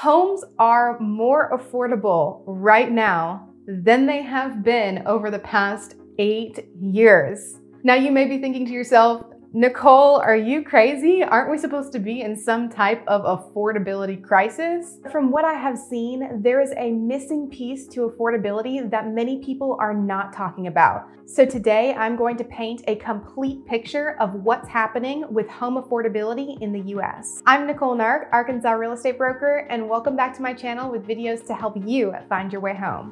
Homes are more affordable right now than they have been over the past 8 years. Now you may be thinking to yourself, Nicole, are you crazy? Aren't we supposed to be in some type of affordability crisis? From what I have seen, there is a missing piece to affordability that many people are not talking about. So today I'm going to paint a complete picture of what's happening with home affordability in the US. I'm Nicole Nark, Arkansas real estate broker, and welcome back to my channel with videos to help you find your way home.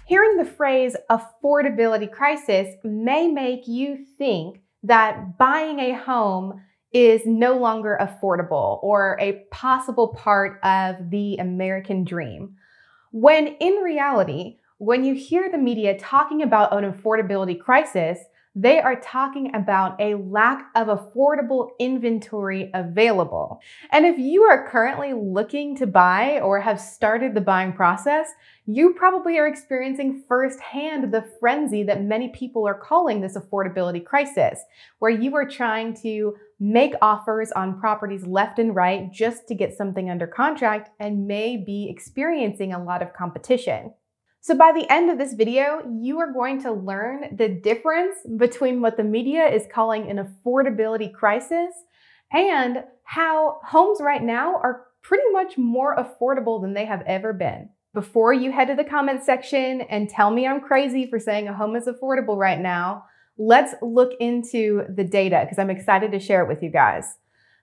Hearing the phrase affordability crisis may make you think that buying a home is no longer affordable or a possible part of the American dream. When in reality, when you hear the media talking about an affordability crisis, they are talking about a lack of affordable inventory available. And if you are currently looking to buy or have started the buying process, you probably are experiencing firsthand the frenzy that many people are calling this affordability crisis, where you are trying to make offers on properties left and right just to get something under contract and may be experiencing a lot of competition. So by the end of this video, you are going to learn the difference between what the media is calling an affordability crisis and how homes right now are pretty much more affordable than they have ever been. Before you head to the comment section and tell me I'm crazy for saying a home is affordable right now, let's look into the data because I'm excited to share it with you guys.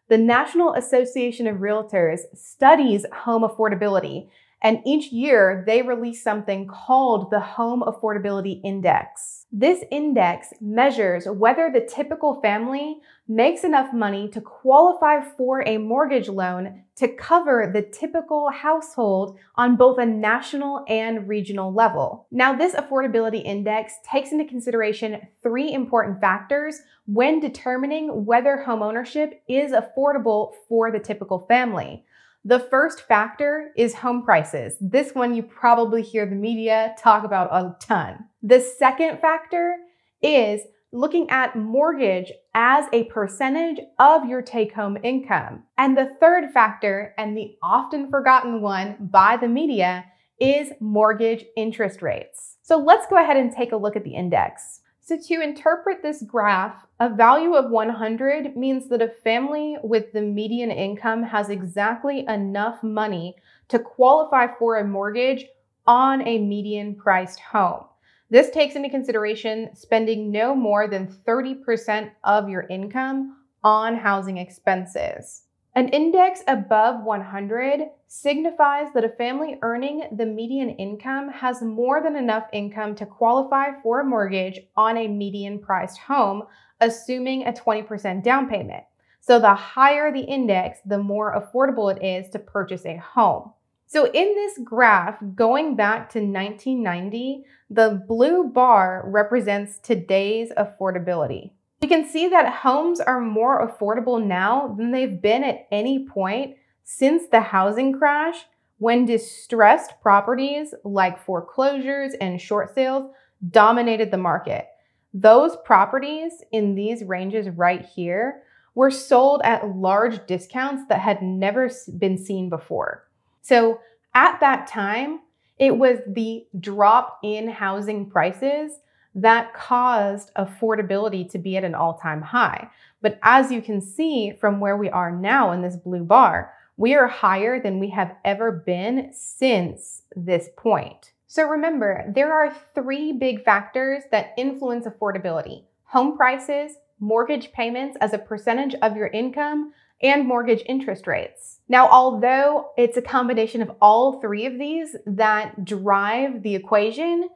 The National Association of Realtors studies home affordability, and each year they release something called the Home Affordability Index. This index measures whether the typical family makes enough money to qualify for a mortgage loan to cover the typical household on both a national and regional level. Now, this affordability index takes into consideration 3 important factors when determining whether homeownership is affordable for the typical family. The first factor is home prices. This one you probably hear the media talk about a ton. The second factor is looking at mortgage as a percentage of your take-home income. And the third factor, and the often forgotten one by the media, is mortgage interest rates. So let's go ahead and take a look at the index. So to interpret this graph, a value of 100 means that a family with the median income has exactly enough money to qualify for a mortgage on a median priced home. This takes into consideration spending no more than 30% of your income on housing expenses. An index above 100 signifies that a family earning the median income has more than enough income to qualify for a mortgage on a median priced home, assuming a 20% down payment. So the higher the index, the more affordable it is to purchase a home. So in this graph, going back to 1990, the blue bar represents today's affordability. You can see that homes are more affordable now than they've been at any point since the housing crash, when distressed properties like foreclosures and short sales dominated the market. Those properties in these ranges right here were sold at large discounts that had never been seen before. So at that time, it was the drop in housing prices that caused affordability to be at an all-time high. But as you can see from where we are now in this blue bar, we are higher than we have ever been since this point. So remember, there are 3 big factors that influence affordability: home prices, mortgage payments as a percentage of your income, and mortgage interest rates. Now, although it's a combination of all 3 of these that drive the equation,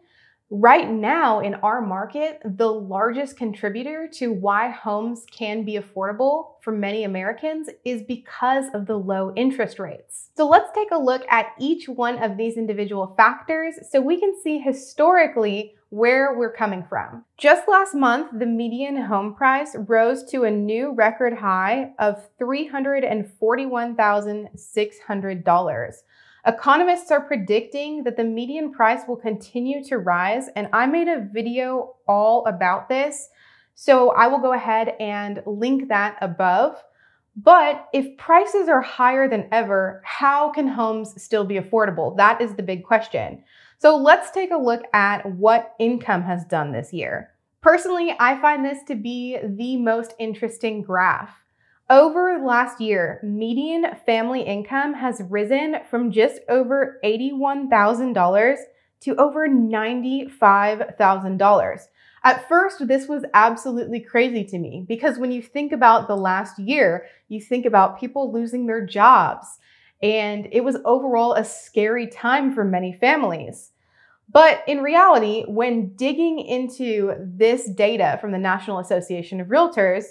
right now in our market, the largest contributor to why homes can be affordable for many Americans is because of the low interest rates. So let's take a look at each one of these individual factors so we can see historically where we're coming from. Just last month, the median home price rose to a new record high of $341,600. Economists are predicting that the median price will continue to rise, and I made a video all about this, so I will go ahead and link that above. But if prices are higher than ever, how can homes still be affordable? That is the big question. So let's take a look at what income has done this year. Personally, I find this to be the most interesting graph. Over last year, median family income has risen from just over $81,000 to over $95,000. At first, this was absolutely crazy to me because when you think about the last year, you think about people losing their jobs, and it was overall a scary time for many families. But in reality, when digging into this data from the National Association of Realtors,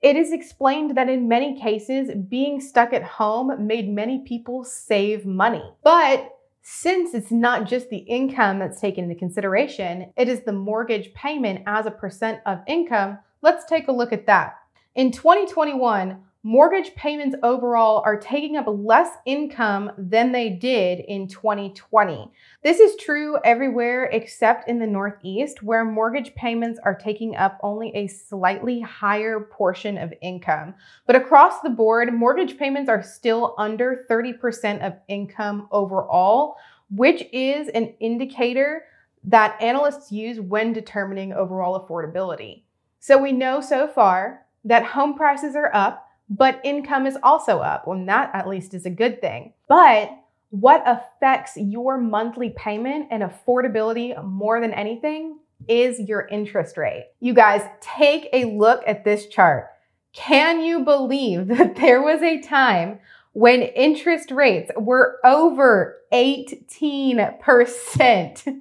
it is explained that in many cases, being stuck at home made many people save money. But since it's not just the income that's taken into consideration, it is the mortgage payment as a percent of income. Let's take a look at that. In 2021, mortgage payments overall are taking up less income than they did in 2020. This is true everywhere except in the Northeast, where mortgage payments are taking up only a slightly higher portion of income. But across the board, mortgage payments are still under 30% of income overall, which is an indicator that analysts use when determining overall affordability. So we know so far that home prices are up, but income is also up, and that at least is a good thing. But what affects your monthly payment and affordability more than anything is your interest rate. You guys, take a look at this chart. Can you believe that there was a time when interest rates were over 18%?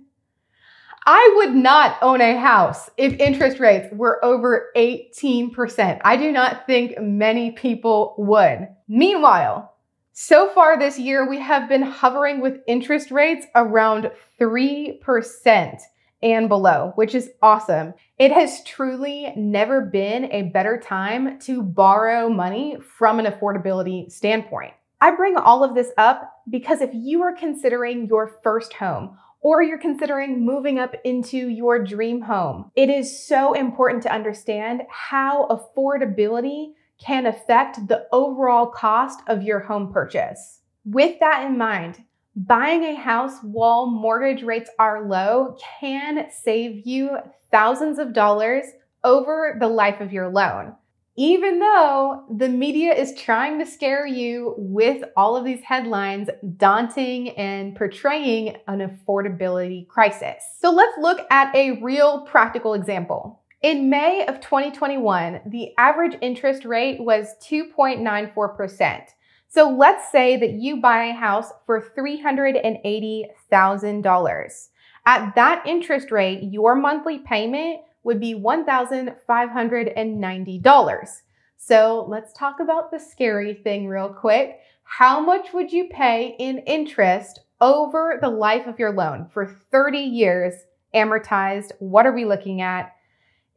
I would not own a house if interest rates were over 18%. I do not think many people would. Meanwhile, so far this year, we have been hovering with interest rates around 3% and below, which is awesome. It has truly never been a better time to borrow money from an affordability standpoint. I bring all of this up because if you are considering your first home, or you're considering moving up into your dream home, it is so important to understand how affordability can affect the overall cost of your home purchase. With that in mind, buying a house while mortgage rates are low can save you thousands of dollars over the life of your loan. Even though the media is trying to scare you with all of these headlines, daunting and portraying an affordability crisis. So let's look at a real practical example. In May of 2021, the average interest rate was 2.94%. So let's say that you buy a house for $380,000. At that interest rate, your monthly payment would be $1,590. So let's talk about the scary thing real quick. How much would you pay in interest over the life of your loan for 30 years amortized? What are we looking at?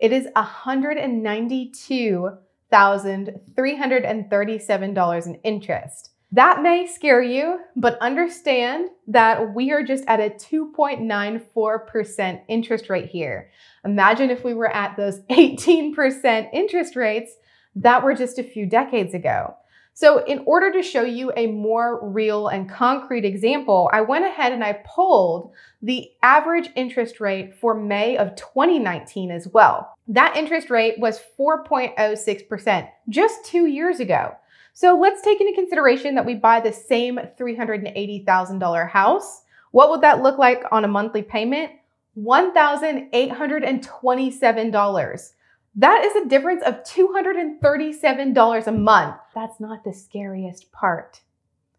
It is $192,337 in interest. That may scare you, but understand that we are just at a 2.94% interest rate here. Imagine if we were at those 18% interest rates that were just a few decades ago. So in order to show you a more real and concrete example, I went ahead and I pulled the average interest rate for May of 2019 as well. That interest rate was 4.06% just 2 years ago. So let's take into consideration that we buy the same $380,000 house. What would that look like on a monthly payment? $1,827. That is a difference of $237 a month. That's not the scariest part.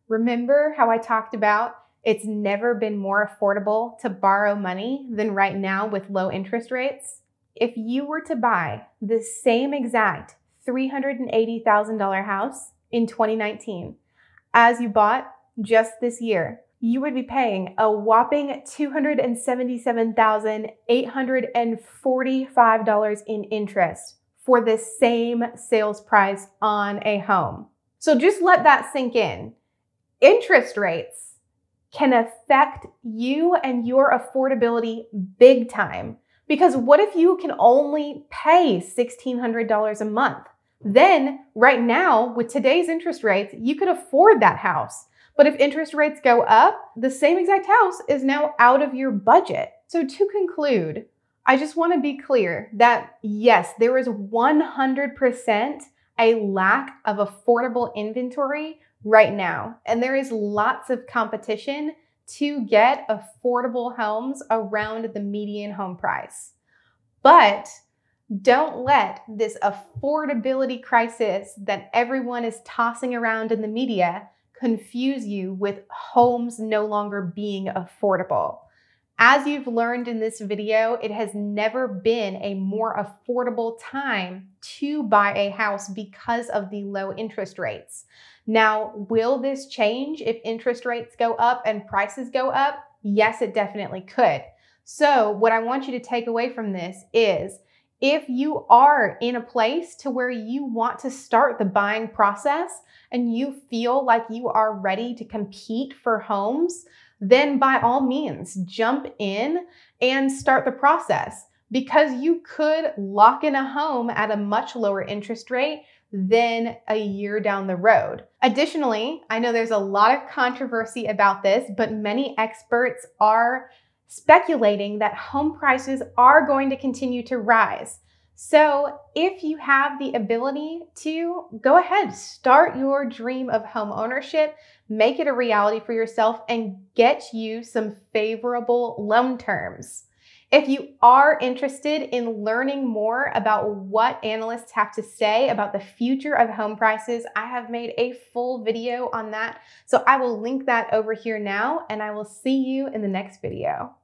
Remember how I talked about it's never been more affordable to borrow money than right now with low interest rates? If you were to buy the same exact $380,000 house in 2019 as you bought just this year, you would be paying a whopping $277,845 in interest for the same sales price on a home. So just let that sink in. Interest rates can affect you and your affordability big time. Because what if you can only pay $1,600 a month? then right now with today's interest rates, you could afford that house. But if interest rates go up, the same exact house is now out of your budget. So to conclude, I just want to be clear that yes, there is 100% a lack of affordable inventory right now. And there is lots of competition to get affordable homes around the median home price. But don't let this affordability crisis that everyone is tossing around in the media confuse you with homes no longer being affordable. As you've learned in this video, it has never been a more affordable time to buy a house because of the low interest rates. Now, will this change if interest rates go up and prices go up? Yes, it definitely could. So what I want you to take away from this is, if you are in a place to where you want to start the buying process and you feel like you are ready to compete for homes, then by all means, jump in and start the process, because you could lock in a home at a much lower interest rate than a year down the road. Additionally, I know there's a lot of controversy about this, but many experts are speculating that home prices are going to continue to rise. So if you have the ability to, go ahead, start your dream of home ownership, make it a reality for yourself, and get you some favorable loan terms. If you are interested in learning more about what analysts have to say about the future of home prices, I have made a full video on that. So I will link that over here now, and I will see you in the next video.